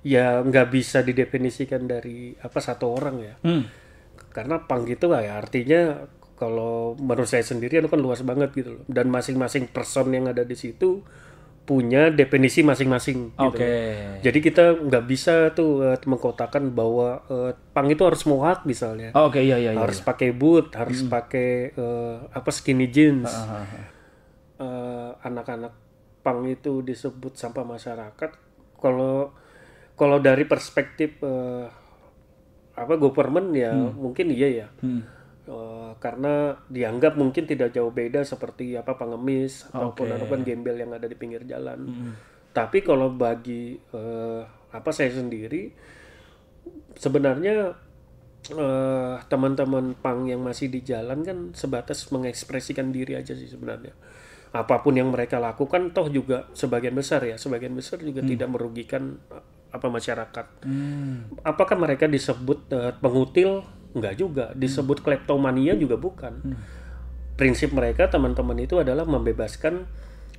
ya nggak bisa didefinisikan dari satu orang ya. Karena punk itu ya artinya kalau menurut saya sendiri itu kan luas banget gitu loh. Dan masing-masing person yang ada di situ punya definisi masing-masing gitu loh. Jadi kita nggak bisa tuh mengkotakan bahwa punk itu harus mohawk misalnya. Iya. Harus pakai boot, harus pakai skinny jeans. Anak-anak punk itu disebut sampah masyarakat. Kalau dari perspektif government ya mungkin iya ya. Karena dianggap mungkin tidak jauh beda seperti pengemis ataupun gembel yang ada di pinggir jalan. Tapi kalau bagi saya sendiri sebenarnya teman-teman punk yang masih di jalan kan sebatas mengekspresikan diri aja sih sebenarnya. Apapun yang mereka lakukan toh juga sebagian besar juga tidak merugikan masyarakat. Apakah mereka disebut pengutil? Enggak juga. Disebut kleptomania juga bukan. Prinsip mereka teman-teman itu adalah membebaskan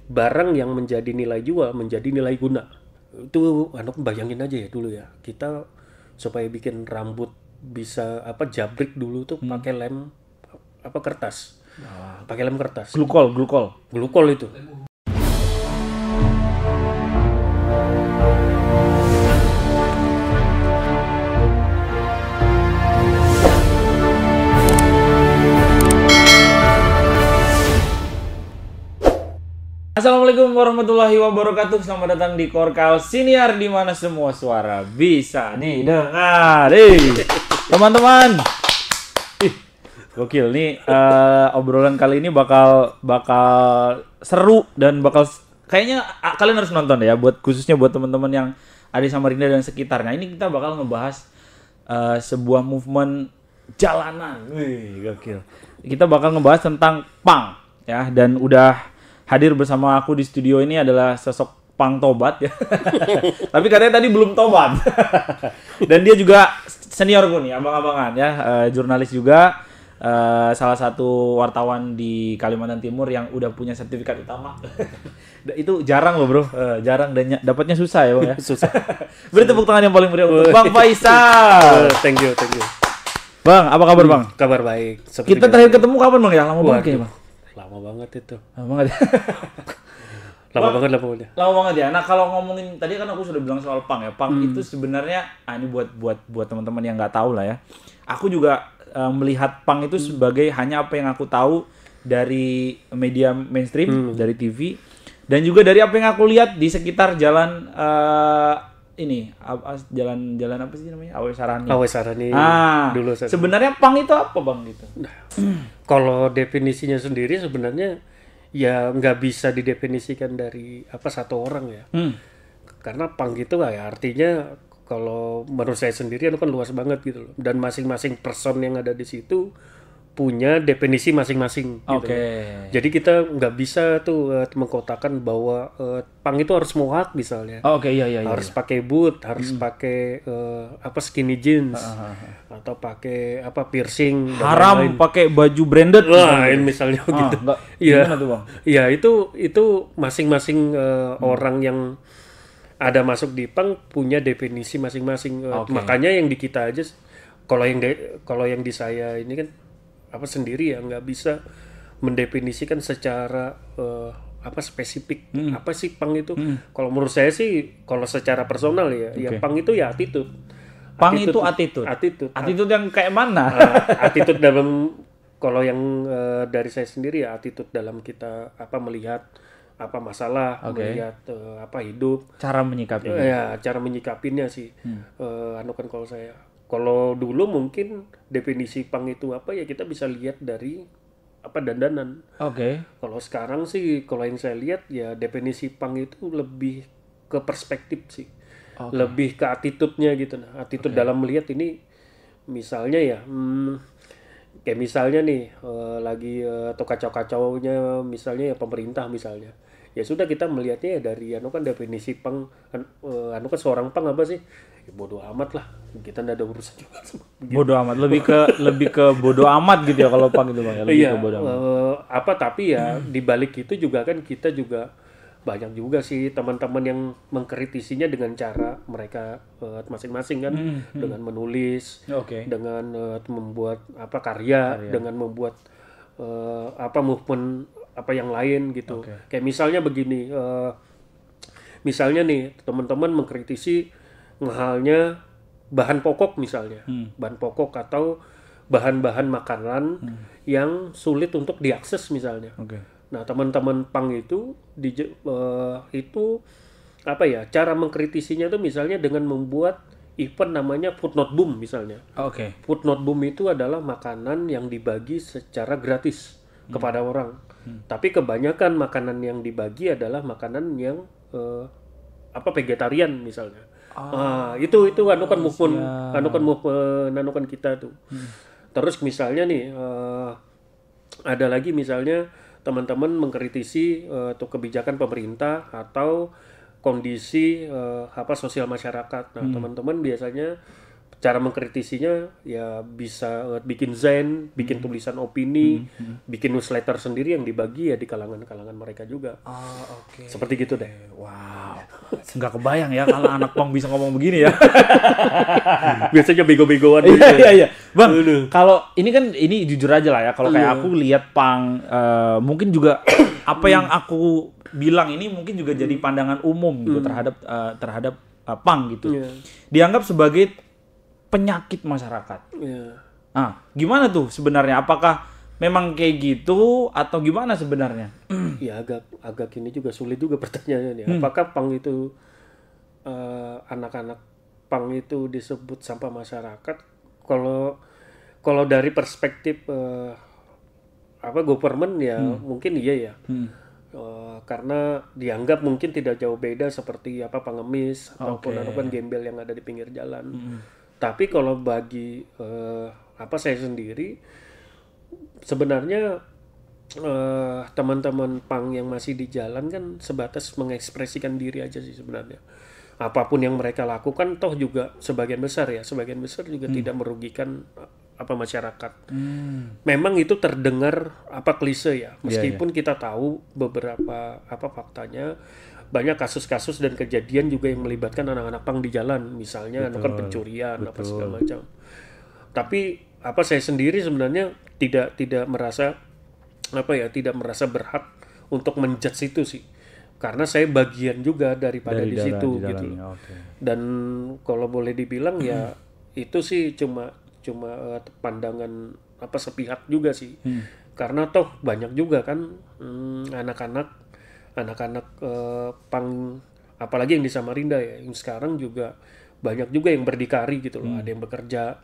barang yang menjadi nilai jual menjadi nilai guna. Itu bayangin aja ya dulu ya. Kita supaya bikin rambut bisa jabrik dulu tuh pakai lem kertas. Pakai lem kertas. Glukol itu. Assalamualaikum warahmatullahi wabarakatuh. Selamat datang di Korkal Siniar, di mana semua suara bisa didengar. Teman-teman. Gokil nih, obrolan kali ini bakal seru dan bakal kayaknya kalian harus nonton ya, khususnya buat teman-teman yang ada di Samarinda dan sekitarnya. Ini kita bakal ngebahas sebuah movement jalanan. Gokil. Kita bakal ngebahas tentang punk ya, dan udah hadir bersama aku di studio ini adalah sosok punk tobat ya. Tapi katanya tadi belum tobat. Dan dia juga seniorku nih, abang-abangan ya, jurnalis juga. Salah satu wartawan di Kalimantan Timur yang udah punya sertifikat utama. Itu jarang loh bro, jarang dan dapatnya susah ya bang ya. Susah. Beri tepuk tangan yang paling meriah untuk Bang Faisal. Thank you. Bang, apa kabar bang? Kabar baik. Kita terakhir ketemu kapan bang ya? Lama banget kayaknya bang. Lama banget itu. Lama banget. Lama banget. Lama banget ya. Nah kalau ngomongin tadi kan aku sudah bilang soal punk ya. Punk itu sebenarnya ini buat teman-teman yang nggak tahu lah ya. Aku juga melihat punk itu sebagai hanya apa yang aku tahu dari media mainstream, dari TV, dan juga dari apa yang aku lihat di sekitar jalan jalan apa sih namanya? Awe Sarani. Dulu sebenarnya punk itu apa bang gitu? Kalau definisinya sendiri sebenarnya ya nggak bisa didefinisikan dari satu orang ya. Karena punk itu ya artinya kalau menurut saya sendiri itu kan luas banget gitu loh. Dan masing-masing person yang ada di situ punya definisi masing-masing gitu. Jadi kita nggak bisa tuh mengkotakan bahwa punk itu harus mohawk misalnya. Iya. Harus pakai boot, harus pakai skinny jeans atau pakai piercing. Haram pakai baju branded misalnya gitu. Gimana tuh bang? Iya itu masing-masing orang yang ada masuk di punk punya definisi masing-masing. Makanya yang di kita aja kalau yang di saya ini kan sendiri ya nggak bisa mendefinisikan secara spesifik apa sih punk itu. Kalau menurut saya sih kalau secara personal ya punk itu ya attitude. Punk itu attitude yang kayak mana? Attitude dalam kalau yang dari saya sendiri ya attitude dalam kita melihat masalah, melihat hidup, cara menyikapi. Ya cara menyikapinya sih. Kan kalau dulu mungkin definisi punk itu ya kita bisa lihat dari dandanan. Kalau sekarang sih kalau yang saya lihat ya definisi punk itu lebih ke perspektif sih. Lebih ke attitude-nya gitu. Attitude dalam melihat ini misalnya ya kayak misalnya nih lagi atau kacau-kacaunya misalnya ya pemerintah misalnya. Ya sudah kita melihatnya ya dari kan definisi punk kan seorang punk apa sih? Ya bodoh amat lah. Kita enggak ada urusan juga sama. Bodoh amat, lebih ke bodoh amat gitu ya kalau punk itu Bang ya. Lebih ke bodoh amat. Tapi ya di balik itu juga kan kita juga banyak juga sih teman-teman yang mengkritisinya dengan cara mereka masing-masing kan, dengan menulis, dengan membuat apa karya, dengan membuat apa movement apa yang lain gitu. Kayak misalnya begini, misalnya nih teman-teman mengkritisi halnya bahan pokok misalnya, bahan pokok atau bahan-bahan makanan yang sulit untuk diakses misalnya. Nah, teman-teman punk itu itu apa ya? Cara mengkritisinya tuh misalnya dengan membuat event namanya Food Not Boom misalnya. Food Not Boom itu adalah makanan yang dibagi secara gratis kepada orang. Tapi kebanyakan makanan yang dibagi adalah makanan yang apa vegetarian misalnya. Itu anu kan movement, anu kan kita tuh. Terus misalnya nih ada lagi misalnya teman-teman mengkritisi tuh kebijakan pemerintah atau kondisi apa sosial masyarakat. Nah, teman-teman biasanya cara mengkritisinya ya bisa bikin zen, bikin tulisan opini, bikin newsletter sendiri yang dibagi ya di kalangan-kalangan mereka juga. Seperti gitu deh. Wow. Nggak kebayang ya kalau anak pang bisa ngomong begini ya. Biasanya bego-begoan. Iya. Bang, kalau ini jujur aja lah ya. Kalau kayak aku lihat pang, mungkin juga apa yang aku bilang ini mungkin juga jadi pandangan umum gitu terhadap pang gitu. Dianggap sebagai penyakit masyarakat. Gimana tuh sebenarnya? Apakah memang kayak gitu atau gimana sebenarnya? Ya agak ini juga sulit juga pertanyaannya. Apakah pang itu anak-anak pang itu disebut sampah masyarakat? Kalau dari perspektif apa government ya mungkin iya ya. Karena dianggap mungkin tidak jauh beda seperti apa pengemis ataupun gembel yang ada di pinggir jalan. Tapi kalau bagi apa saya sendiri sebenarnya teman-teman pang yang masih di jalan kan sebatas mengekspresikan diri aja sih sebenarnya. Apapun yang mereka lakukan toh juga sebagian besar juga tidak merugikan apa masyarakat. Memang itu terdengar apa klise ya. Meskipun kita tahu beberapa apa faktanya banyak kasus-kasus dan kejadian juga yang melibatkan anak-anak pang di jalan, misalnya kan pencurian apa segala macam. Tapi apa saya sendiri sebenarnya tidak merasa tidak merasa berhak untuk menjudge itu sih. Karena saya bagian juga daripada di situ gitu. Dan kalau boleh dibilang ya itu sih cuma pandangan apa sepihak juga sih. Karena toh banyak juga kan anak-anak pang apalagi yang di Samarinda ya, yang sekarang juga banyak juga yang berdikari gitu loh, ada yang bekerja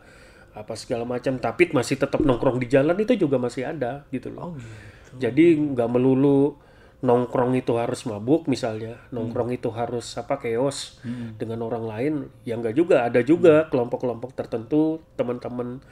apa segala macam tapi masih tetap nongkrong di jalan itu juga masih ada gitu loh. Jadi nggak melulu nongkrong itu harus mabuk misalnya, nongkrong itu harus apa chaos dengan orang lain, ya nggak juga, ada juga kelompok-kelompok tertentu teman-teman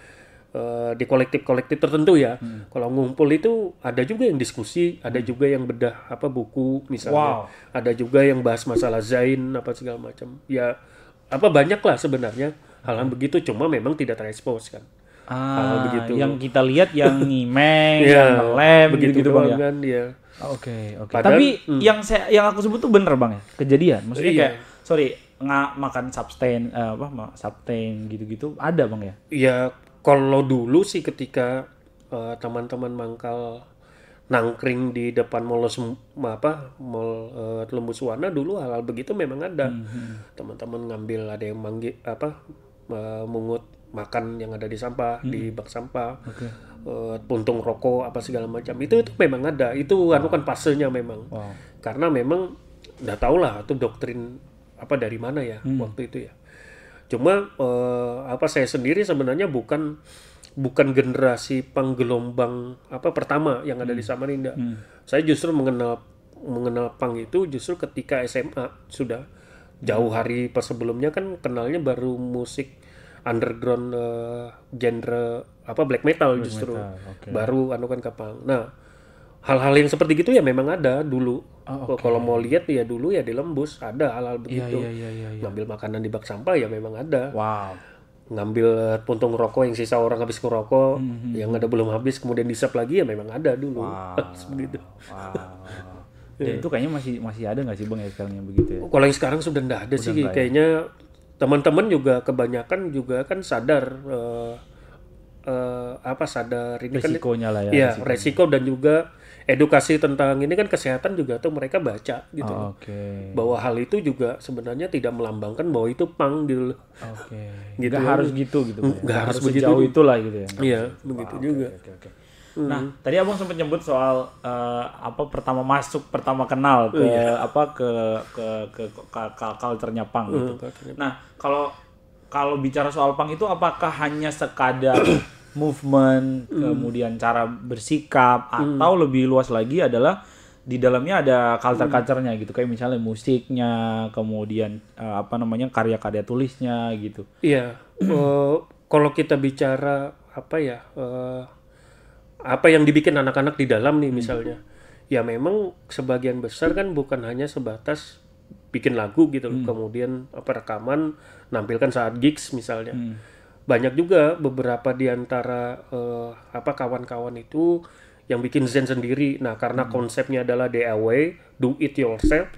di kolektif tertentu ya. Kalau ngumpul itu ada juga yang diskusi, ada juga yang bedah apa buku misalnya, ada juga yang bahas masalah zain apa segala macam. Ya apa banyak lah sebenarnya hal-hal begitu, cuma memang tidak terekspos kan. Hal begitu. Yang kita lihat yang nyimeng, yang ngelem begitu Bang ya. Kan, ya. Oke. Tapi yang aku sebut tuh bener Bang ya, kejadian. Maksudnya kayak nggak makan substain substain gitu-gitu ada Bang ya? Iya. Kalau dulu sih ketika teman-teman mangkal nangkring di depan mall Lembus Warna dulu hal-hal begitu memang ada. Teman-teman ngambil, ada yang mungut makan yang ada di sampah, di bak sampah, puntung rokok apa segala macam. Itu memang ada. Itu kan fasenya memang. Karena memang udah tau lah itu doktrin apa dari mana ya waktu itu ya. Cuma saya sendiri sebenarnya bukan generasi penggelombang pertama yang ada di Samarinda. Saya justru mengenal punk itu justru ketika SMA sudah. Jauh hari pas sebelumnya kan kenalnya baru musik underground genre black metal justru. Baru kan ke punk. Nah, hal-hal yang seperti gitu ya memang ada dulu. Kalau mau lihat ya dulu ya di Lembus ada hal-hal begitu. Ngambil makanan di bak sampah ya memang ada. Ngambil puntung rokok yang sisa orang habis ngerokok, yang ada belum habis kemudian disap lagi ya memang ada dulu. Begitu. Dan itu kayaknya masih ada nggak sih Bang ya sekarang yang begitu ya? Kalau yang sekarang sudah nggak ada sih, nggak ya? kayaknya teman-teman juga kebanyakan juga kan sadar sadar ini Resikonya lah ya. Iya, resiko dan juga edukasi tentang ini kan kesehatan juga tuh mereka baca gitu loh. Oke. Bahwa hal itu juga sebenarnya tidak melambangkan bahwa itu punk gitu loh. Oke. Gitu Nggak ya. harus gitu Bang, ya? Nggak harus begitu. sejauh itulah gitu ya. Iya, begitu juga. Oke. Nah, tadi Abang sempat nyebut soal pertama kenal ke culture-nya punk gitu. Nah, kalau bicara soal punk itu apakah hanya sekadar movement, kemudian cara bersikap, atau lebih luas lagi adalah di dalamnya ada culture-culture-nya gitu, kayak misalnya musiknya, kemudian karya-karya tulisnya gitu. Iya, kalau kita bicara apa yang dibikin anak-anak di dalam nih misalnya, ya memang sebagian besar kan bukan hanya sebatas bikin lagu gitu loh, kemudian rekaman, nampilkan saat gigs misalnya. Banyak juga beberapa di antara kawan-kawan itu yang bikin zen sendiri. Nah, karena konsepnya adalah DIY, do it yourself.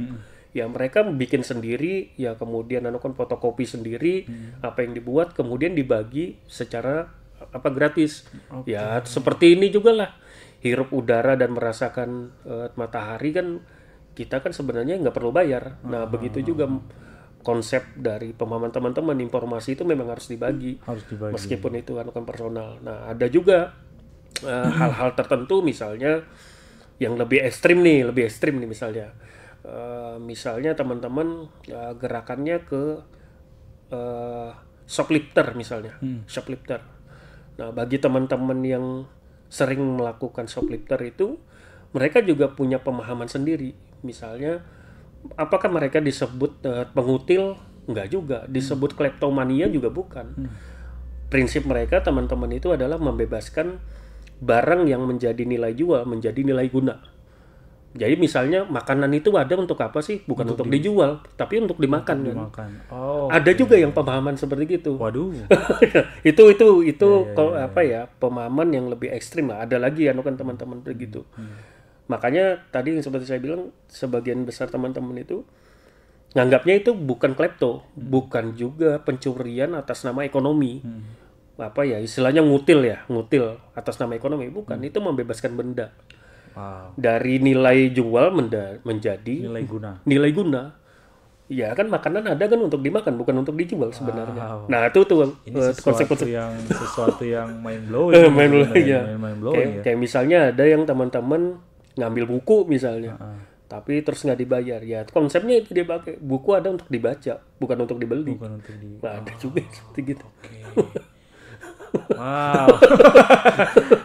Ya mereka bikin sendiri, ya kemudian fotokopi sendiri apa yang dibuat, kemudian dibagi secara gratis. Ya seperti ini juga lah, hirup udara dan merasakan matahari kan kita kan sebenarnya nggak perlu bayar. Nah begitu juga konsep dari pemahaman teman-teman, informasi itu memang harus dibagi. Meskipun itu kan personal. Nah ada juga hal-hal tertentu misalnya yang lebih ekstrim nih misalnya. Misalnya teman-teman gerakannya ke shoplifter misalnya, shoplifter. Nah, bagi teman-teman yang sering melakukan shoplifter itu, mereka juga punya pemahaman sendiri. Misalnya, apakah mereka disebut pengutil? Enggak juga. Disebut kleptomania juga bukan. Prinsip mereka, teman-teman itu adalah membebaskan barang yang menjadi nilai jual, menjadi nilai guna. Jadi misalnya makanan itu ada untuk apa sih? Bukan untuk dijual, tapi untuk dimakan kan. Ada juga yang pemahaman seperti gitu. Waduh. itu pemahaman yang lebih ekstrim lah. Ada lagi kan teman-teman begitu. Makanya tadi yang seperti saya bilang, sebagian besar teman-teman itu nganggapnya itu bukan klepto, bukan juga pencurian atas nama ekonomi. Istilahnya ngutil atas nama ekonomi, bukan. Itu membebaskan benda. Dari nilai jual menjadi nilai guna. Ya kan makanan ada kan untuk dimakan, bukan untuk dijual sebenarnya. Nah itu tuh sesuatu yang mind blowing. Kayak misalnya ada yang teman-teman ngambil buku misalnya, tapi terus nggak dibayar. Ya konsepnya itu dia pakai buku ada untuk dibaca, bukan untuk dibeli. Nah, ada juga seperti gitu. Wow,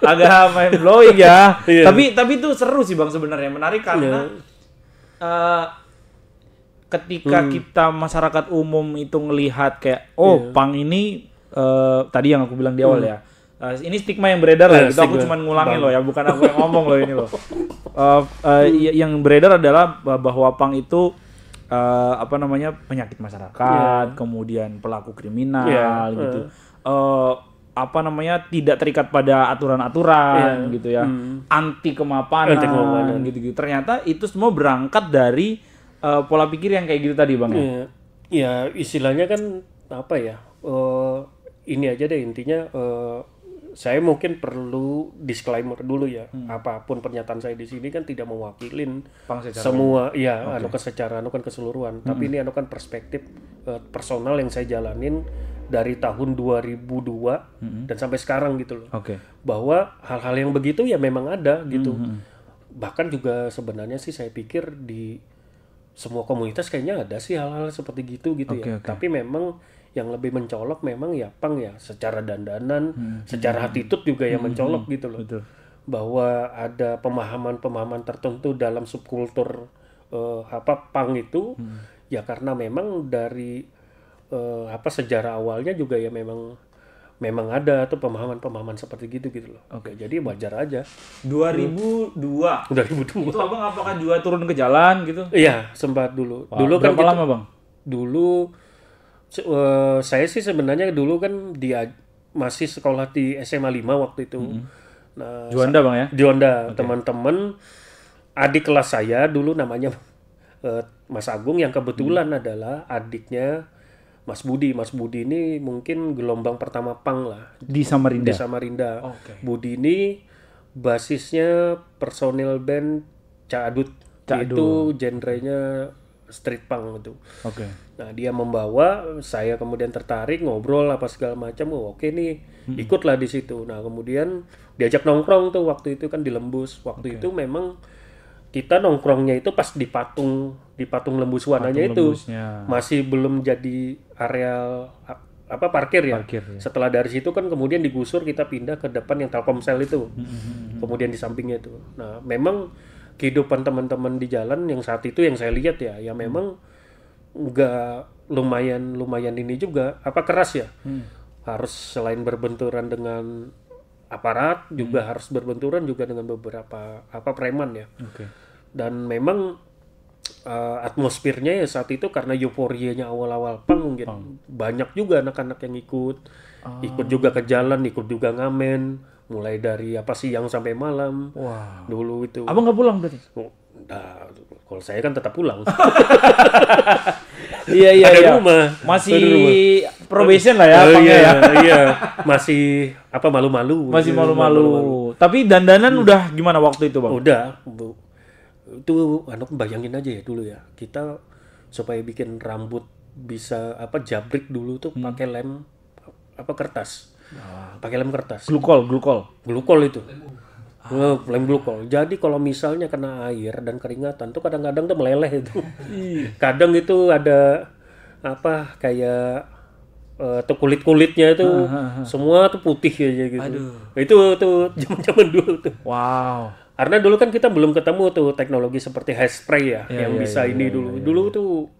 agak mind blowing ya. Tapi itu seru sih Bang sebenarnya, menarik karena ketika kita masyarakat umum itu ngelihat kayak punk ini tadi yang aku bilang di awal ya, ini stigma yang beredar lah. Gitu. Aku cuma ngulangin loh ya, bukan aku yang ngomong loh ini loh. Yang beredar adalah bahwa punk itu penyakit masyarakat, kemudian pelaku kriminal gitu. Tidak terikat pada aturan-aturan gitu ya, anti kemapanan gitu. Ternyata itu semua berangkat dari pola pikir yang kayak gitu tadi Bang ya. Ya istilahnya kan ini aja deh intinya. Saya mungkin perlu disclaimer dulu ya. Apapun pernyataan saya di sini kan tidak mewakilin semua secara keseluruhan. Tapi ini kan perspektif personal yang saya jalanin dari tahun 2002 dan sampai sekarang gitu loh. Bahwa hal-hal yang begitu ya memang ada gitu. Bahkan juga sebenarnya sih saya pikir di semua komunitas kayaknya ada sih hal-hal seperti gitu ya. Tapi memang yang lebih mencolok memang ya punk ya, secara dandanan, secara attitude juga yang mencolok gitu loh. Bahwa ada pemahaman-pemahaman tertentu dalam subkultur punk itu ya karena memang dari sejarah awalnya juga ya memang ada tuh pemahaman-pemahaman seperti gitu loh. Jadi wajar aja. 2002. Itu Abang apakah juga turun ke jalan gitu? Iya, sempat dulu. Dulu kan berapa lama Bang? Dulu saya sih sebenarnya dulu kan masih sekolah di SMA 5 waktu itu. Nah, Juanda Bang ya? Juanda, teman-teman adik kelas saya dulu namanya Mas Agung, yang kebetulan adalah adiknya Mas Budi. Mas Budi ini mungkin gelombang pertama punk lah Di Samarinda. di Samarinda. Oke. Budi ini basisnya personil band Cadut. Itu genrenya street punk itu. Oke. Nah, dia membawa, saya kemudian tertarik, ngobrol apa segala macam. Oh, oke nih, ikutlah di situ. Nah, kemudian diajak nongkrong tuh waktu itu kan di Lembus. Waktu itu memang kita nongkrongnya itu pas di patung Lembus Wananya itu. Lembusnya. Masih belum jadi areal apa parkir ya. Parkir, ya. Setelah dari situ kan kemudian digusur, kita pindah ke depan yang Telkomsel itu. Kemudian di sampingnya itu. Nah, memang kehidupan teman-teman di jalan yang saat itu yang saya lihat ya memang nggak lumayan ini juga keras ya. Harus selain berbenturan dengan aparat juga harus berbenturan juga dengan beberapa preman ya. Oke. Dan memang atmosfernya ya saat itu karena euforianya awal-awal punk mungkin banyak juga anak-anak yang ikut juga ke jalan, ikut juga ngamen, mulai dari siang sampai malam. Wah. Dulu itu. Abang nggak pulang berarti? Nah, kalau saya kan tetap pulang. Iya. Ada rumah. Masih Ada rumah. probation lah ya, pangnya ya. Iya, masih malu-malu. Masih malu-malu. Tapi dandanan udah gimana waktu itu, Bang? Udah, Bu. Itu bayangin aja ya dulu ya. Kita supaya bikin rambut bisa jabrik dulu tuh pakai lem kertas. Pakai lem kertas. Glukol. Glukol itu. Lem glukol. Jadi kalau misalnya kena air dan keringatan tuh kadang-kadang tuh meleleh itu. Kadang itu ada kayak tuh kulit-kulitnya itu semua tuh putih aja gitu. Itu tuh zaman-zaman dulu tuh. Wow. Karena dulu kan kita belum ketemu tuh teknologi seperti hairspray ya yang bisa ini dulu. Dulu tuh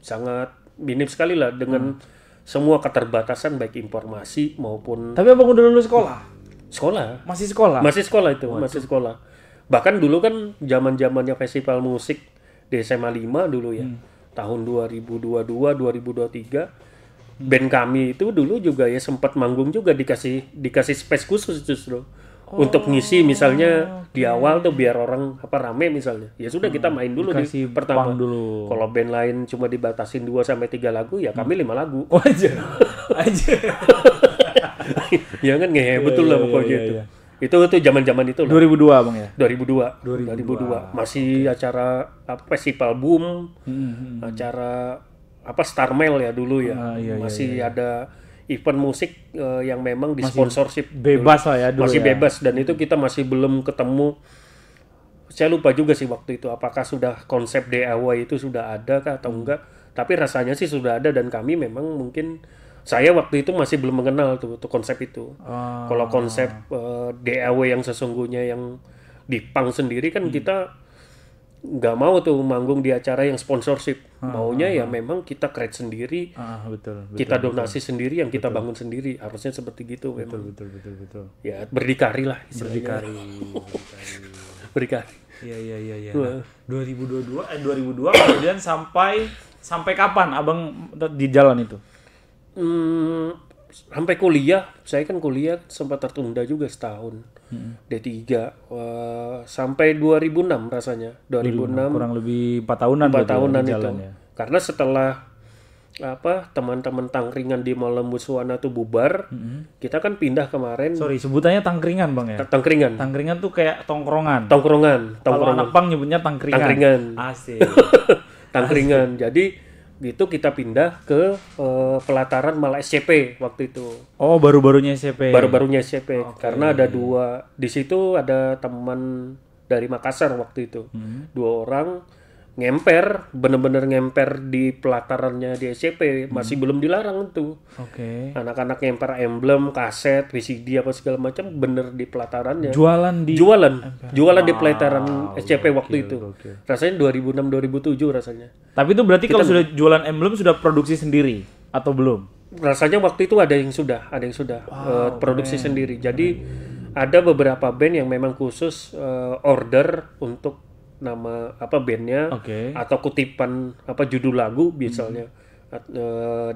sangat minim sekali lah dengan semua keterbatasan baik informasi maupun. Tapi Abang udah lulus sekolah? Sekolah. Masih sekolah? Masih sekolah itu, masih sekolah. Bahkan dulu kan zaman-zamannya festival musik di SMA 5 dulu ya. Tahun 2022, 2023. Band kami itu dulu juga ya sempat manggung juga dikasih space khusus justru. Untuk ngisi misalnya di awal tuh biar orang rame misalnya. Ya sudah kita main dulu di pertama. Dulu. Kalau band lain cuma dibatasin 2 sampai 3 lagu ya kami 5 lagu. Oh, aja. Ya kan ngehe betul lah pokoknya itu. Itu zaman-zaman itu lah. 2002 Bang ya? 2002. Masih acara festival boom. Acara Starmail ya dulu ya. Masih ada event musik yang memang di sponsorship bebas lah ya dulu. Masih ya. bebas dan itu kita masih belum ketemu. Saya lupa juga sih waktu itu apakah sudah konsep DIY itu sudah ada kah atau enggak. Tapi rasanya sih sudah ada dan kami memang mungkin saya waktu itu masih belum mengenal tuh konsep itu. Kalau konsep DIY yang sesungguhnya yang di punk sendiri kan kita nggak mau tuh manggung di acara yang sponsorship. Maunya ya memang kita create sendiri. Betul. Kita donasi sendiri yang kita bangun sendiri. Harusnya seperti gitu memang. Betul. Ya berdikari lah istilahnya. Berdikari. Iya. Nah, 2002 kemudian sampai kapan Abang di jalan itu? Sampai kuliah, saya kan kuliah sempat tertunda juga setahun. D3 sampai 2006 rasanya. 2006 kurang lebih 4 tahunan 4 tahunan di itu. jalan, ya. Karena setelah teman-teman tangkringan di Lembus Wana tuh bubar, kita kan pindah kemarin. Sorry, sebutannya tangkringan Bang ya? Tangkringan. Tangkringan tuh kayak tongkrongan. Kalau anak pang nyebutnya tangkringan. Tangkringan. Asik. Tangkringan. Jadi gitu kita pindah ke pelataran malah SCP waktu itu. Oh, baru-barunya SCP. Baru-barunya SCP. Karena ada 2 di situ, ada teman dari Makassar waktu itu. 2 orang ngemper, bener-bener ngemper di pelatarannya di SCP. Masih belum dilarang tuh. Oke. Anak-anak ngemper emblem, kaset, VCD apa segala macam bener di pelatarannya. Jualan di di pelataran SCP waktu itu. Rasanya 2006 2007 rasanya. Tapi itu berarti kalau sudah jualan emblem sudah produksi sendiri atau belum? Rasanya waktu itu ada yang sudah produksi sendiri. Jadi ada beberapa band yang memang khusus order untuk nama bandnya atau kutipan judul lagu misalnya.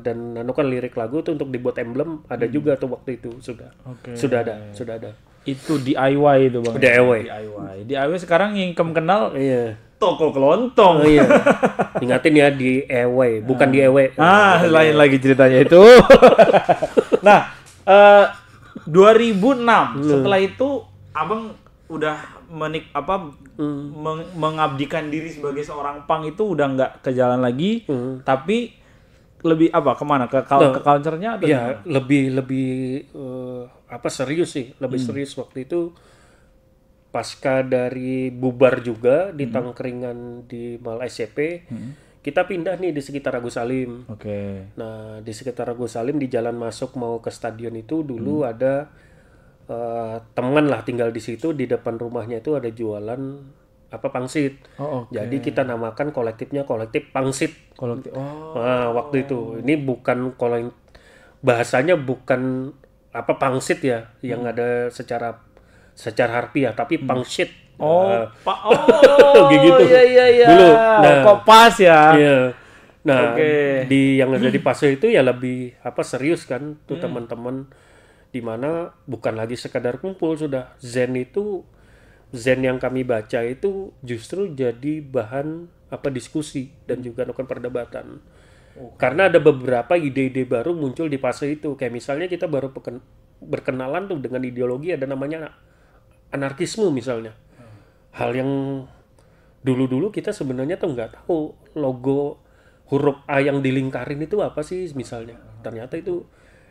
Dan kan lirik lagu tuh untuk dibuat emblem ada juga tuh waktu itu sudah ada. Itu DIY itu Bang. DIY. DIY sekarang yang kamu kenal Iya. toko kelontong. Oh iya. Ingatin ya di ewe, bukan di ewe. Lain lagi ceritanya itu. Nah, 2006 setelah itu Abang udah mengabdikan diri sebagai seorang punk itu udah nggak ke jalan lagi, tapi lebih kemana ke culture-nya atau ya lebih serius sih, lebih serius waktu itu pasca dari bubar juga di tangkringan di Mal SCP. Kita pindah nih di sekitar Agus Salim. Nah, di sekitar Agus Salim di jalan masuk mau ke stadion itu dulu ada teman lah tinggal di situ, di depan rumahnya itu ada jualan pangsit. Jadi kita namakan kolektifnya kolektif pangsit. Nah, waktu itu ini bukan bahasanya bukan pangsit ya yang ada secara harfiah, tapi pangsit. Gitu. Iya. Dulu. Nah, kok pas ya. Iya. Nah, di yang ada di Pasir itu ya lebih serius kan tuh teman-teman, di mana bukan lagi sekadar kumpul, sudah Zen yang kami baca itu justru jadi bahan diskusi dan juga melakukan perdebatan. Karena ada beberapa ide-ide baru muncul di fase itu. Kayak misalnya kita baru berkenalan tuh dengan ideologi ada namanya anarkisme misalnya. Hal yang dulu-dulu kita sebenarnya tuh nggak tahu logo huruf A yang dilingkarin itu apa sih misalnya. Ternyata itu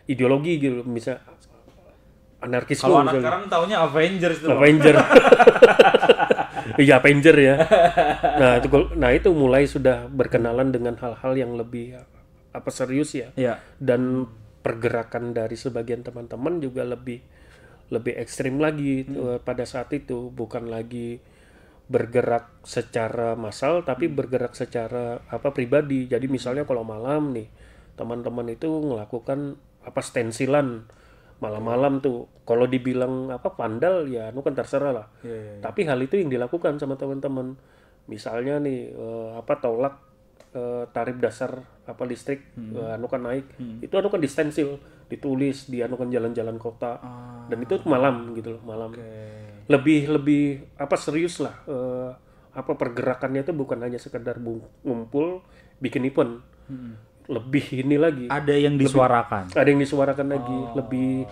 ideologi gitu. Misal anarkisme. Kalau anak sekarang taunya Avengers itu. Iya, Avenger ya. Nah itu mulai sudah berkenalan dengan hal-hal yang lebih serius ya. Dan pergerakan dari sebagian teman-teman juga lebih ekstrim lagi pada saat itu, bukan lagi bergerak secara massal tapi bergerak secara pribadi. Jadi misalnya kalau malam nih teman-teman itu melakukan stensilan malam-malam tuh, kalau dibilang vandal ya kan terserah lah. Tapi hal itu yang dilakukan sama teman-teman. Misalnya nih tolak tarif dasar listrik kan naik. Itu kan distensil, ditulis di kan jalan-jalan kota. Dan itu malam gitu loh, malam. Lebih serius lah. Pergerakannya itu bukan hanya sekedar ngumpul bikin event. Lebih ini lagi. Ada yang disuarakan. Ada yang disuarakan lagi, lebih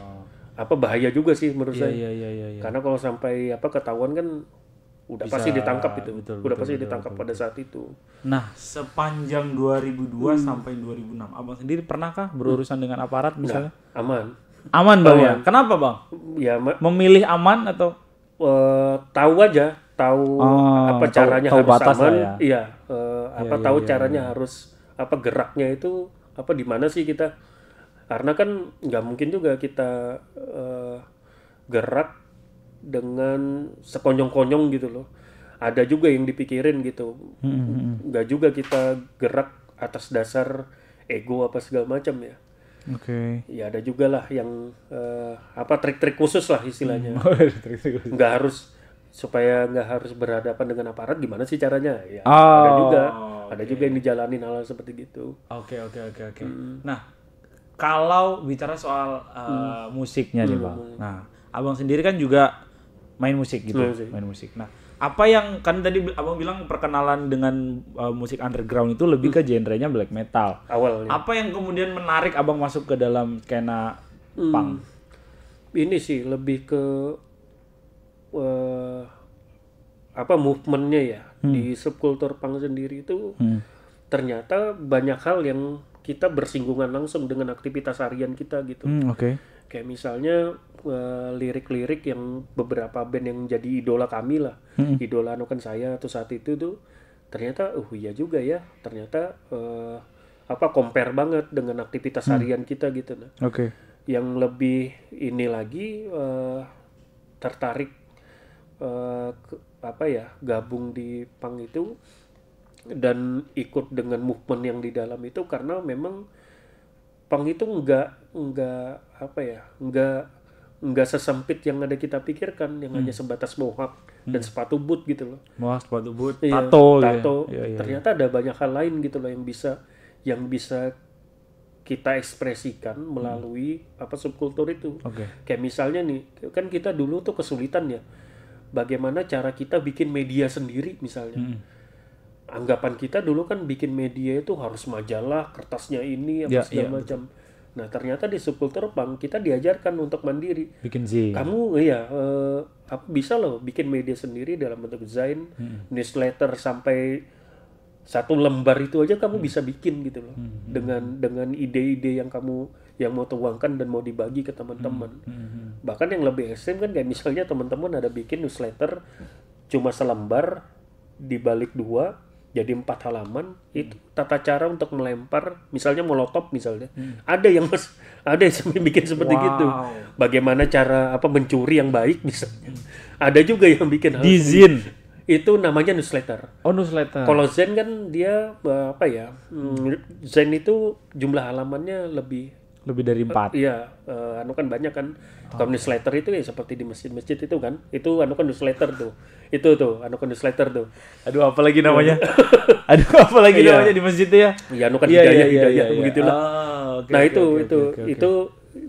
bahaya juga sih menurut saya. Iya. Karena kalau sampai ketahuan kan udah pasti ditangkap itu. Pasti ditangkap pada saat itu. Nah, sepanjang 2002 sampai 2006, Abang sendiri pernahkah berurusan dengan aparat misalnya? Aman. Aman Bang ya. Kenapa Bang? Ya memilih aman atau tahu aja, caranya tahu harus batas aman. ya. Iya, caranya harus geraknya itu di mana sih kita, karena kan nggak mungkin juga kita gerak dengan sekonyong-konyong gitu loh. Ada juga yang dipikirin gitu. Nggak juga kita gerak atas dasar ego segala macam ya. Ya ada juga lah yang trik-trik khusus lah istilahnya. Nggak harus, supaya nggak harus berhadapan dengan aparat, gimana sih caranya ya. Ada juga yang dijalanin hal seperti gitu. Oke. Nah, kalau bicara soal musiknya nih Bang. Nah, Abang sendiri kan juga main musik gitu. Main musik. Nah, apa yang kan tadi Abang bilang perkenalan dengan musik underground itu lebih ke genrenya black metal. Awalnya. Apa yang kemudian menarik Abang masuk ke dalam skena punk? Ini sih lebih ke movementnya ya. Di subkultur punk sendiri itu ternyata banyak hal yang kita bersinggungan langsung dengan aktivitas harian kita gitu. Kayak misalnya lirik-lirik yang beberapa band yang jadi idola kami lah, idola kan saya tuh saat itu tuh ternyata iya juga ya, ternyata compare banget dengan aktivitas harian kita gitu. Yang lebih ini lagi tertarik gabung di punk itu dan ikut dengan movement yang di dalam itu karena memang punk itu nggak sesempit yang ada kita pikirkan, yang hanya sebatas mohawk dan sepatu boot gitu loh. Mohawk, sepatu boot, tato. Ternyata ada banyak hal lain gitu loh yang bisa kita ekspresikan melalui subkultur itu. Oke. Kayak misalnya nih, kan kita dulu tuh kesulitan ya, bagaimana cara kita bikin media sendiri misalnya. Anggapan kita dulu kan bikin media itu harus majalah, kertasnya ini, segala macam. Nah ternyata di subkultur punk kita diajarkan untuk mandiri. Bikin zine. Kamu bisa loh bikin media sendiri dalam bentuk zine, newsletter sampai 1 lembar itu aja kamu bisa bikin gitu loh. Dengan ide-ide yang kamu mau tuangkan dan mau dibagi ke teman-teman. Bahkan yang lebih ekstrem kan kayak misalnya teman-teman ada bikin newsletter cuma selembar dibalik 2 jadi 4 halaman, itu tata cara untuk melempar misalnya molotov misalnya. Ada yang sampai bikin seperti gitu. Bagaimana cara mencuri yang baik misalnya. Ada juga yang bikin hal di zine. Itu namanya newsletter. Oh, newsletter. Kalau Zen kan dia Zen itu jumlah halamannya lebih dari 4. Iya, kan banyak kan. Kalau newsletter itu ya seperti di masjid-masjid itu kan. Itu kan newsletter tuh. Itu tuh kan newsletter tuh. Aduh, apa lagi namanya? Namanya di masjid itu ya? Iya, kan hidayah begitulah. Okay, nah, itu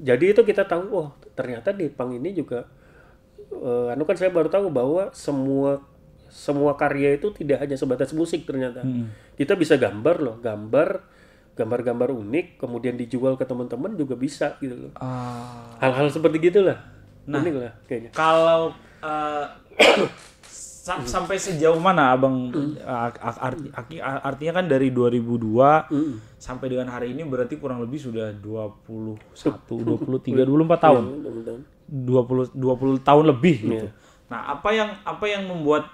jadi itu kita tahu ternyata di punk ini juga kan saya baru tahu bahwa semua karya itu tidak hanya sebatas musik ternyata. Kita bisa gambar unik, kemudian dijual ke teman-teman juga bisa gitu loh. Hal-hal seperti gitulah. Nah, unik lah kayaknya. Kalau sampai sejauh mana Abang artinya kan dari 2002 sampai dengan hari ini berarti kurang lebih sudah 21, 23, 24 tahun. 20 tahun lebih gitu. Nah, apa yang membuat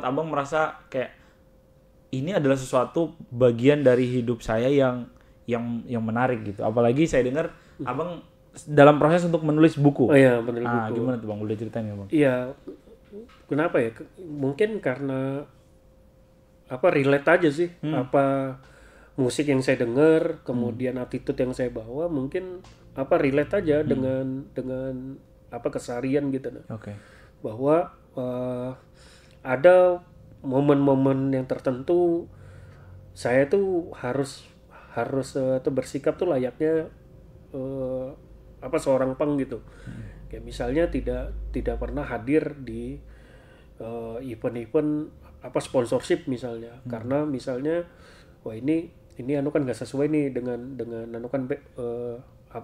Abang merasa kayak ini adalah sesuatu bagian dari hidup saya yang menarik gitu. Apalagi saya dengar Abang dalam proses untuk menulis buku. Oh iya, menulis buku. Gimana tuh Bang? Boleh ceritain ya Bang? Iya. Kenapa ya? Mungkin karena relate aja sih. Musik yang saya dengar, kemudian attitude yang saya bawa, mungkin relate aja dengan keseharian gitu. Oke. Bahwa ada momen-momen yang tertentu saya tuh harus bersikap tuh layaknya seorang punk gitu. Kayak misalnya tidak pernah hadir di event-event sponsorship misalnya. Karena misalnya ini kan nggak sesuai nih dengan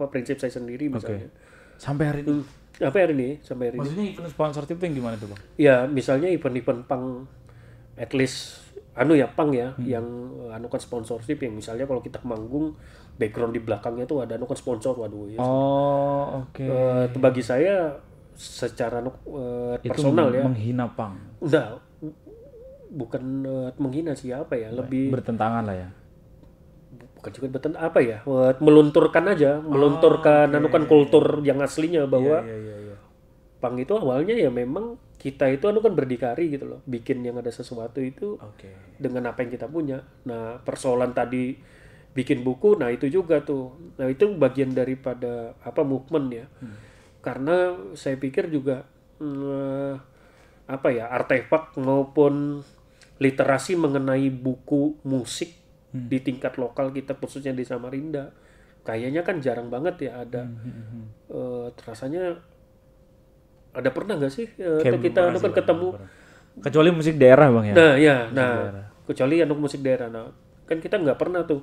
prinsip saya sendiri misalnya. Sampai hari ini. Maksudnya event sponsorship itu yang gimana tuh Bang? Ya misalnya event-event punk, at least punk ya, yang kan sponsorship, yang misalnya kalau kita manggung background di belakangnya tuh ada kan sponsor, waduh ya. Oke. Bagi saya secara personal itu menghina punk. Enggak, bukan menghina siapa ya, lebih bertentangan lah ya. Bukan juga melunturkan kan kultur yang aslinya bahwa punk itu awalnya ya memang kita itu kan berdikari gitu loh, bikin yang ada sesuatu itu dengan apa yang kita punya. Nah, persoalan tadi bikin buku, nah itu juga tuh. Nah, itu bagian daripada movement ya. Karena saya pikir juga artefak maupun literasi mengenai buku musik di tingkat lokal kita, khususnya di Samarinda, kayaknya kan jarang banget ya ada. Rasanya ada pernah nggak sih kita kan ketemu? Kecuali musik daerah Bang ya. Kecuali musik daerah. Nah, kan kita nggak pernah tuh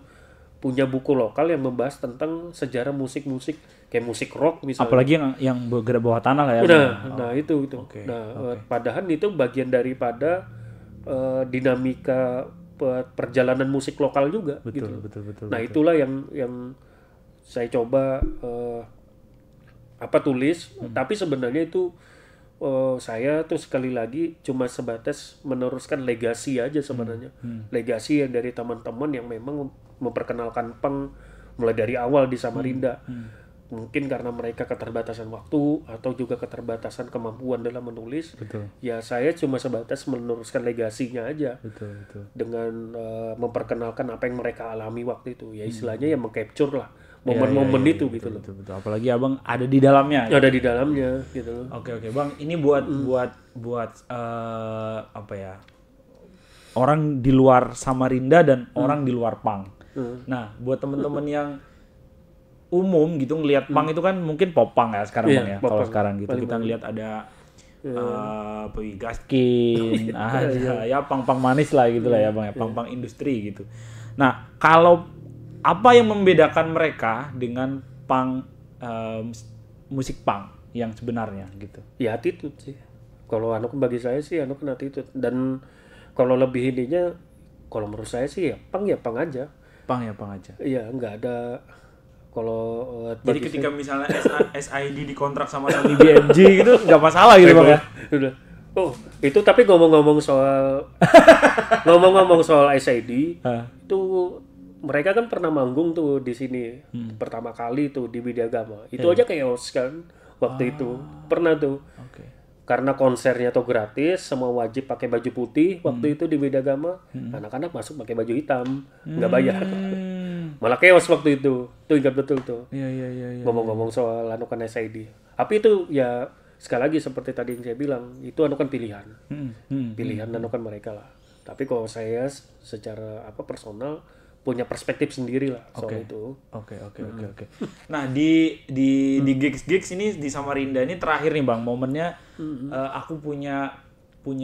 punya buku lokal yang membahas tentang sejarah musik-musik kayak musik rock misalnya. Apalagi yang bergerak bawah tanah lah ya. Itu. Padahal itu bagian daripada dinamika perjalanan musik lokal juga. Betul. Nah, itulah yang saya coba tulis, tapi sebenarnya itu saya tuh sekali lagi cuma sebatas meneruskan legasi aja sebenarnya. Legasi yang dari teman-teman yang memang memperkenalkan punk mulai dari awal di Samarinda. Mungkin karena mereka keterbatasan waktu atau juga keterbatasan kemampuan dalam menulis. Betul. Ya saya cuma sebatas meneruskan legasinya aja. Betul. Dengan memperkenalkan apa yang mereka alami waktu itu. Ya istilahnya ya mengcapture lah momen-momen itu gitu loh. Betul. Apalagi Abang ada di dalamnya. Ada di dalamnya gitu loh. Oke Bang, ini buat orang di luar Samarinda dan orang di luar punk. Nah, buat temen-temen yang umum gitu ngelihat punk itu kan mungkin popang ya sekarang Iya, Bang ya. popang. Kalau sekarang gitu Paling kita banyak. ngelihat ada Boy Gaskin, ada ya pang-pang manis lah gitu lah ya Bang ya, pang-pang industri gitu. Nah, kalau apa yang membedakan mereka dengan punk musik punk yang sebenarnya gitu? Ya attitude sih. Kalau anu kan bagi saya sih anu kan attitude. Dan kalau lebih ininya, kalau menurut saya sih ya pang aja. Punk ya punk aja. Iya, nggak ada kalau Jadi ketika misalnya SID dikontrak sama Sony BMG gitu nggak masalah gitu Bang ya? udah. Oh, itu tapi ngomong-ngomong soal ngomong-ngomong soal SID, itu mereka kan pernah manggung tuh di sini pertama kali tuh di Widyagama. Itu aja chaos kan waktu itu. Pernah tuh. Oke. Karena konsernya tuh gratis, semua wajib pakai baju putih waktu itu di Widyagama. Anak-anak masuk pakai baju hitam, nggak bayar. Malah chaos waktu itu. Tuh ingat betul tuh. Iya. Ngomong-ngomong soal anukan SID. Tapi itu ya sekali lagi seperti tadi yang saya bilang, itu anukan pilihan. Pilihan anukan mereka lah. Tapi kalau saya secara personal punya perspektif sendiri lah soal itu. Oke. Nah, di gigs ini di Samarinda ini terakhir nih Bang, momennya aku punya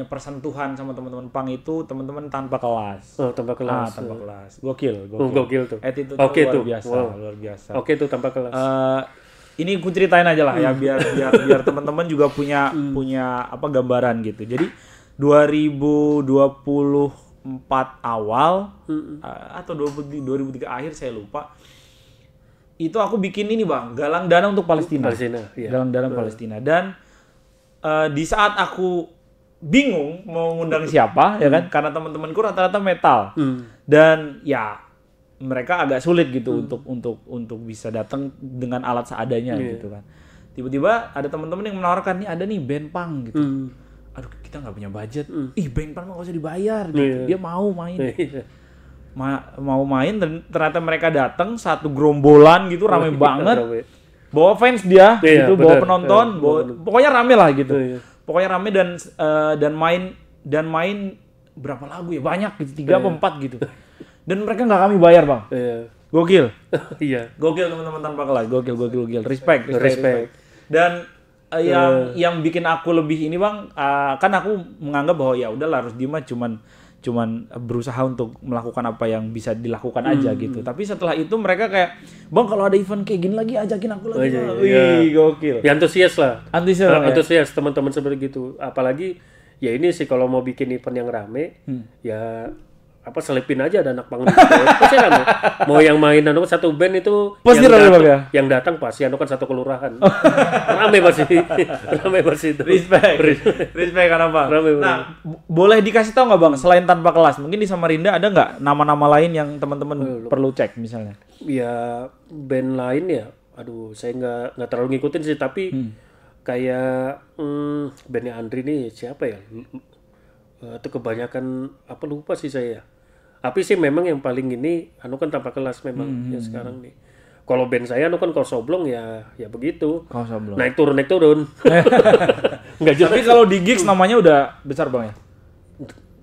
persentuhan sama teman-teman punk itu teman-teman tanpa kelas. Oh, tanpa kelas. Tanpa kelas. Gokil. Gokil tuh. Attitude Oke luar tuh. biasa, Wow. luar biasa. Oke tuh tanpa kelas. Ini ku ceritain aja lah ya biar teman-teman juga punya gambaran gitu. Jadi 2024 awal atau 2023 akhir saya lupa. Itu aku bikin ini Bang, galang dana untuk Palestina. Iya. Galang dana Palestina. Dan di saat aku bingung mau ngundang siapa ya kan, karena teman-temanku rata-rata metal. Dan ya mereka agak sulit gitu untuk bisa datang dengan alat seadanya gitu kan. Tiba-tiba ada teman-teman yang menawarkan nih ada nih band punk gitu. Aduh kita nggak punya budget. Ih band punk mah nggak usah dibayar gitu. Dia mau main. Mau main dan ternyata mereka datang satu gerombolan gitu rame banget. Bawa fans dia gitu, bawa penonton, pokoknya rame lah gitu. Pokoknya rame dan main berapa lagu ya? Banyak gitu, 3 atau 4 gitu. Dan mereka nggak kami bayar Bang. Gokil. Iya. Gokil teman-teman tanpa kelas. Gokil. Respect. Dan yang bikin aku lebih ini Bang, kan aku menganggap bahwa ya udahlah harus Dima cuman berusaha untuk melakukan apa yang bisa dilakukan aja gitu. Tapi setelah itu mereka kayak, Bang kalau ada event kayak gini lagi ajakin aku lagi. Wih, gokil. Ya antusias lah. Antusias teman-teman seperti gitu. Apalagi ya ini sih kalau mau bikin event yang rame, ya selipin aja ada anak pang gitu. Pasti rame. Mau yang main satu band itu pasti yang rame datang, Bang ya. Yang datang pasti kan satu kelurahan. Rame pasti. Rame pasti itu. Respect karena Bang. Rame, nah, boleh dikasih tahu nggak Bang, selain tanpa kelas, mungkin di Samarinda ada nggak nama-nama lain yang teman-teman perlu cek misalnya? Ya band lain ya. Aduh, saya nggak terlalu ngikutin sih, tapi kayak bandnya Andri nih siapa ya? Itu kebanyakan lupa sih saya. Tapi sih memang yang paling ini kan tanpa kelas memang ya sekarang nih. Kalau band saya kan Kosoblong ya begitu. Kosoblong. Naik turun. Enggak juga. Tapi kalau di gigs namanya udah besar Bang ya?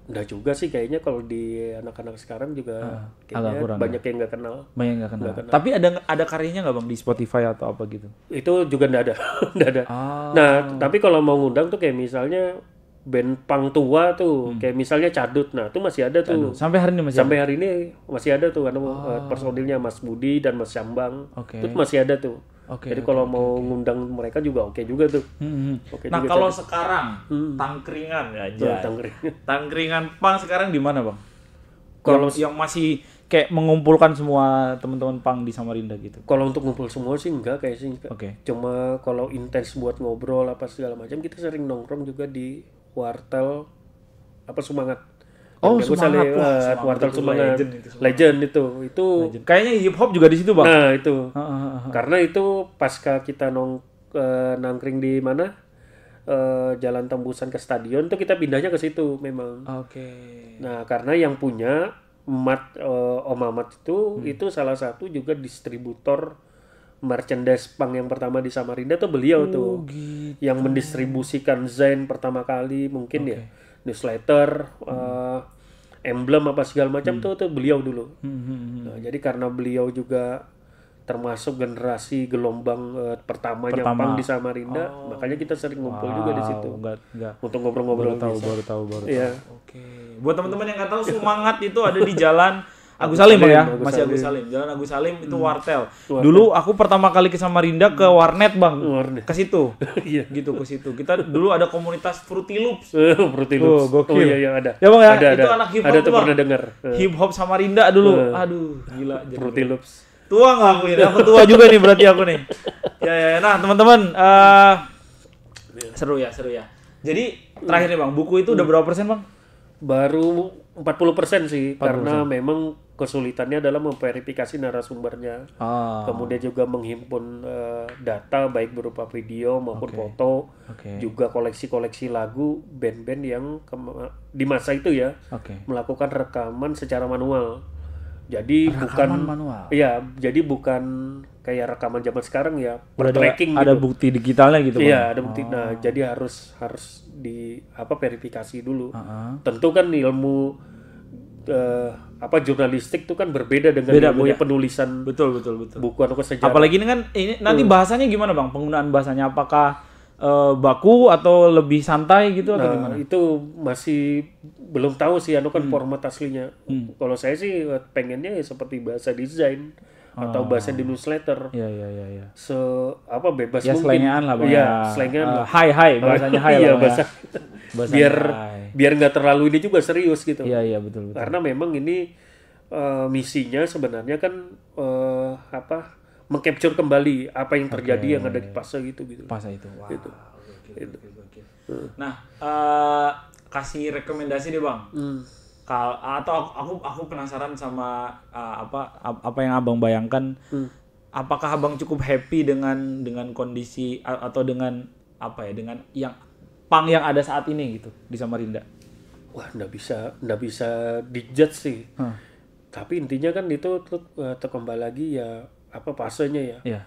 Udah juga sih kayaknya kalau di anak-anak sekarang juga kayaknya kurang, banyak yang nggak kenal. Banyak nggak kenal. Tapi ada karyanya nggak Bang di Spotify atau apa gitu? Itu juga nggak ada. Nggak ada. Nah, tapi kalau mau ngundang tuh kayak misalnya band punk tua tuh, kayak misalnya Cadut. Nah, itu masih ada tuh. Sampai hari ini masih Sampai hari ini masih ada tuh personilnya Mas Budi dan Mas Syambang. Itu masih ada tuh. Jadi kalau mau ngundang mereka juga oke juga tuh. Nah, kalau sekarang tangkringan aja. Tangkringan punk sekarang di mana, Bang? Kalau yang masih kayak mengumpulkan semua teman-teman punk di Samarinda gitu. Kalau untuk ngumpul semua sih enggak kayak sih. Cuma kalau intens buat ngobrol apa segala macam, kita sering nongkrong juga di wartel Semangat. Semangat. Wartel Semangat. Legend itu. Kayaknya hip hop juga di situ, Bang. Nah, itu. Karena itu pasca kita nangkring di mana? Jalan tembusan ke stadion tuh kita pindahnya ke situ memang. Nah, karena yang punya Om Ahmad itu salah satu juga distributor merchandise punk yang pertama di Samarinda tuh beliau tuh gitu. yang mendistribusikan Zain pertama kali mungkin ya, newsletter, emblem apa segala macam tuh beliau dulu. Nah, jadi karena beliau juga termasuk generasi gelombang pertamanya punk di Samarinda, makanya kita sering ngumpul juga di situ. Enggak. Untuk ngobrol-ngobrol. Baru tahu. Iya. Oke. Buat teman-teman yang nggak tahu, Semangat itu ada di Jalan Agus Salim ya, masih Agus Salim. Jalan Agus Salim itu Wartel. Dulu aku pertama kali ke Samarinda ke Warnet, Bang. Ke situ. Iya. Gitu ke situ. Kita dulu ada komunitas Fruity Loops. Fruity Loops. Gokil. Oh iya ada. Ya Bang ya, ada. itu anak hip hop tuh Bang. Pernah dengar. Hip hop Samarinda dulu. Aduh, gila. Fruity Loops. Tua nggak aku ini? Aku tua juga nih berarti aku nih. Ya. Nah teman-teman, seru ya. Jadi terakhir nih Bang, buku itu udah berapa persen Bang? Baru 40% sih, 40%. Karena memang kesulitannya adalah memverifikasi narasumbernya. Kemudian juga menghimpun data baik berupa video maupun foto. Juga koleksi-koleksi lagu band-band yang di masa itu ya melakukan rekaman secara manual. Jadi manual. Iya, jadi bukan kayak rekaman zaman sekarang ya, tracking ada gitu. Bukti digitalnya gitu. Iya, ada bukti. Nah, jadi harus di verifikasi dulu. Tentu kan ilmu jurnalistik itu kan berbeda dengan ilmu penulisan. Betul. Buku atau sejarah. Apalagi ini kan nanti bahasanya gimana Bang? Penggunaan bahasanya apakah baku atau lebih santai gitu atau gimana? Itu masih belum tahu sih, kan format aslinya. Kalau saya sih pengennya ya seperti bahasa desain atau bahasa di newsletter. Iya. Bebas ya, mungkin. Slengan lah Bang. Iya, slengan lah. Hai, bahasanya hai lah. Bahasa. Biar nggak terlalu ini juga serius gitu. Iya, betul. Karena memang ini misinya sebenarnya kan mengcapture kembali apa yang terjadi yang ada di fase gitu. Fase itu. Wow. Gitu. Gokil. Nah, kasih rekomendasi deh Bang. Atau aku penasaran sama apa yang Abang bayangkan. Apakah Abang cukup happy dengan kondisi atau dengan dengan yang punk yang ada saat ini gitu di Samarinda? Wah, nggak bisa dijudge sih. Tapi intinya kan itu kembali lagi ya fasenya ya. Iya.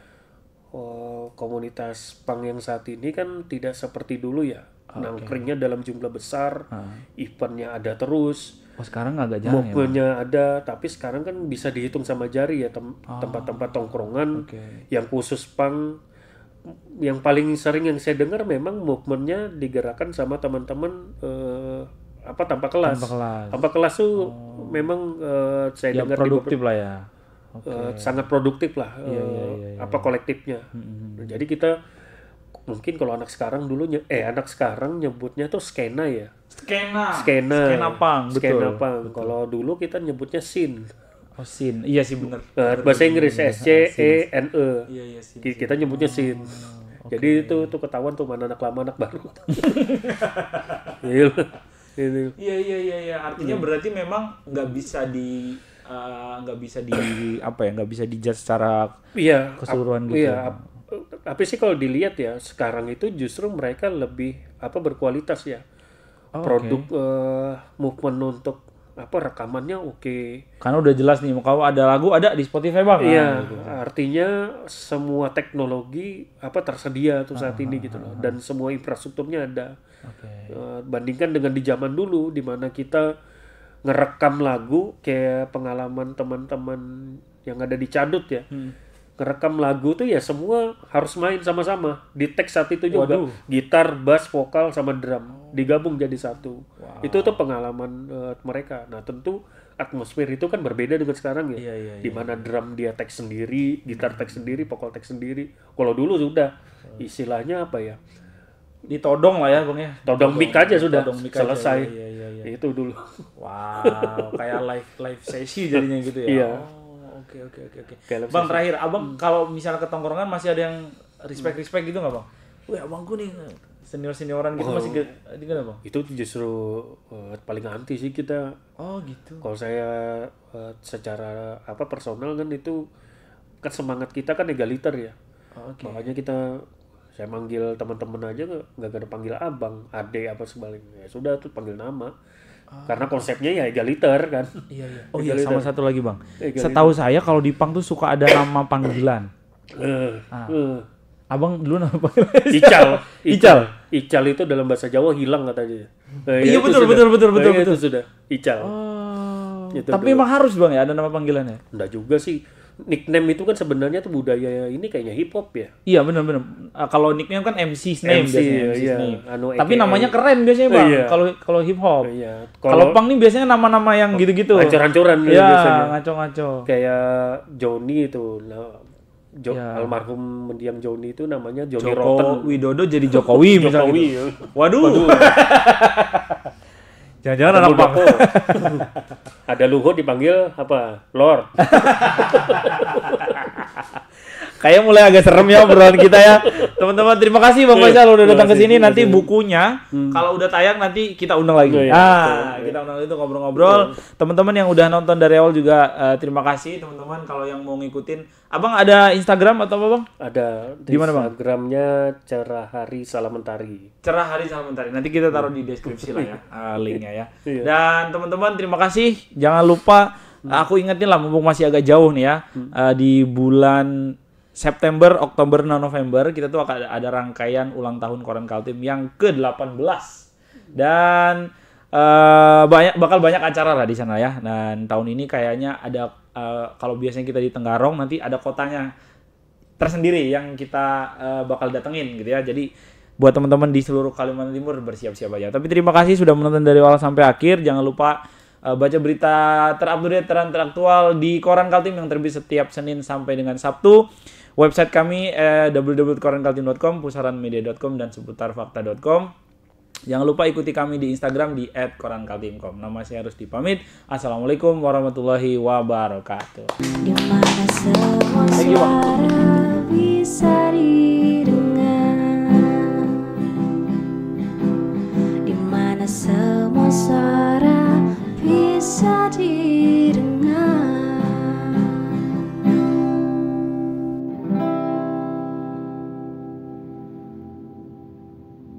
Komunitas punk yang saat ini kan tidak seperti dulu ya. Nangkringnya dalam jumlah besar, eventnya ada terus. Sekarang agak jarang ya. Mobilnya ada, tapi sekarang kan bisa dihitung sama jari ya tempat-tempat tongkrongan yang khusus punk. Yang paling sering yang saya dengar memang movementnya digerakkan sama teman-teman tanpa kelas. Tanpa kelas tuh memang saya dengar produktif lah ya. Sangat produktif lah kolektifnya. Jadi kita mungkin kalau anak sekarang nyebutnya tuh skena ya. Skena punk, betul. Kalau dulu kita nyebutnya scene. Scene. Iya sih benar. Bahasa Inggris SCENE. Iya, kita nyebutnya scene. Jadi itu ketahuan tuh mana anak lama anak baru. Iya. Artinya berarti memang nggak bisa dijudge secara keseluruhan gitu. Iya. Tapi sih kalau dilihat ya sekarang itu justru mereka lebih berkualitas ya. Produk movement untuk rekamannya karena udah jelas nih kalau ada lagu ada di Spotify Bang. Iya, artinya semua teknologi tersedia tuh saat ini gitu loh, dan semua infrastrukturnya ada. Bandingkan dengan di zaman dulu di mana kita ngerekam lagu kayak pengalaman teman-teman yang ada di Cadut ya. Ngerekam lagu tuh ya semua harus main sama-sama. Di teks saat itu juga gitar, bass, vokal sama drum digabung jadi satu. Itu tuh pengalaman mereka. Nah, tentu atmosfer itu kan berbeda dengan sekarang ya. Di mana drum dia teks sendiri, gitar teks sendiri, vokal teks sendiri. Kalau dulu sudah istilahnya ditodong lah ya Bang ya. Todong mic aja sudah selesai. Iya. Itu dulu. Wow, kayak live sesi jadinya gitu ya. Iya. Oke. Bang, terakhir, Abang kalau misalnya ke tongkrongan masih ada yang respect gitu nggak Bang? Wih, abangku nih senioran gitu masih gimana Bang? Itu justru paling anti sih kita. Gitu. Kalau saya secara personal kan itu kan semangat kita kan egaliter ya. Makanya saya manggil teman-teman aja nggak ada panggil abang, ade apa sebaliknya. Ya sudah tuh panggil nama. Karena konsepnya ya egaliter kan. Iya. Iya, sama satu lagi Bang. Setahu saya kalau di punk tuh suka ada nama panggilan. Abang dulu nama panggilan. Ical itu dalam bahasa Jawa hilang katanya. Iya betul. Itu sudah Ical. Gitu Tapi dulu. emang harus Bang ya ada nama panggilannya? Enggak juga sih. Nickname itu kan sebenarnya tuh budaya ini kayaknya hip hop ya. Iya benar-benar. Kalau nickname kan MC's name MC, biasanya, ya, MC's iya. name. Anu, Tapi AKA. namanya keren biasanya Bang. Iya. Kalau hip hop. Iya. Kalau punk nih biasanya nama-nama yang gitu-gitu. hancur-hancuran gitu Iya, biasanya. ngaco-ngaco. Kayak Joni itu. Nah, Ya. almarhum mendiang Joni itu namanya Joni Rotten. Joko Widodo jadi Jokowi misalnya. Jokowi. Gitu. Ya. Waduh. Jangan-jangan anak punk. Muldoko. Ada Luhut dipanggil apa? Lord. Kayak mulai agak serem ya obrolan kita ya. Teman-teman terima kasih Bang Faisal udah datang ke sini. Nanti bukunya kalau udah tayang nanti kita undang lagi. Oh, iya, Kita undang lagi tuh ngobrol-ngobrol. Teman-teman yang udah nonton dari awal juga terima kasih teman-teman kalau yang mau ngikutin. Abang ada Instagram atau apa Bang? Ada di Di mana, Bang? Instagramnya Cerah Hari Salamentari. Cerah Hari Salamentari. Nanti kita taruh di deskripsi lah ya linknya ya. Iya. Dan teman-teman terima kasih. Jangan lupa aku ingetin lah mumpung masih agak jauh nih ya. Di bulan September, Oktober, November kita tuh akan ada rangkaian ulang tahun Koran Kaltim yang ke-18 dan bakal banyak acara lah di sana ya. Dan tahun ini kayaknya ada kalau biasanya kita di Tenggarong nanti ada kotanya tersendiri yang kita bakal datengin gitu ya. Jadi buat teman-teman di seluruh Kalimantan Timur bersiap-siap aja. Tapi terima kasih sudah menonton dari awal sampai akhir. Jangan lupa baca berita terupdate dan teraktual di Koran Kaltim yang terbit setiap Senin sampai dengan Sabtu. Website kami www.korankaltim.com, pusaranmedia.com dan seputarfakta.com. Jangan lupa ikuti kami di Instagram di @korankaltim.com. Nama saya Rusdi pamit. Assalamualaikum warahmatullahi wabarakatuh. Di mana semua suara bisa didengar, di mana semua suara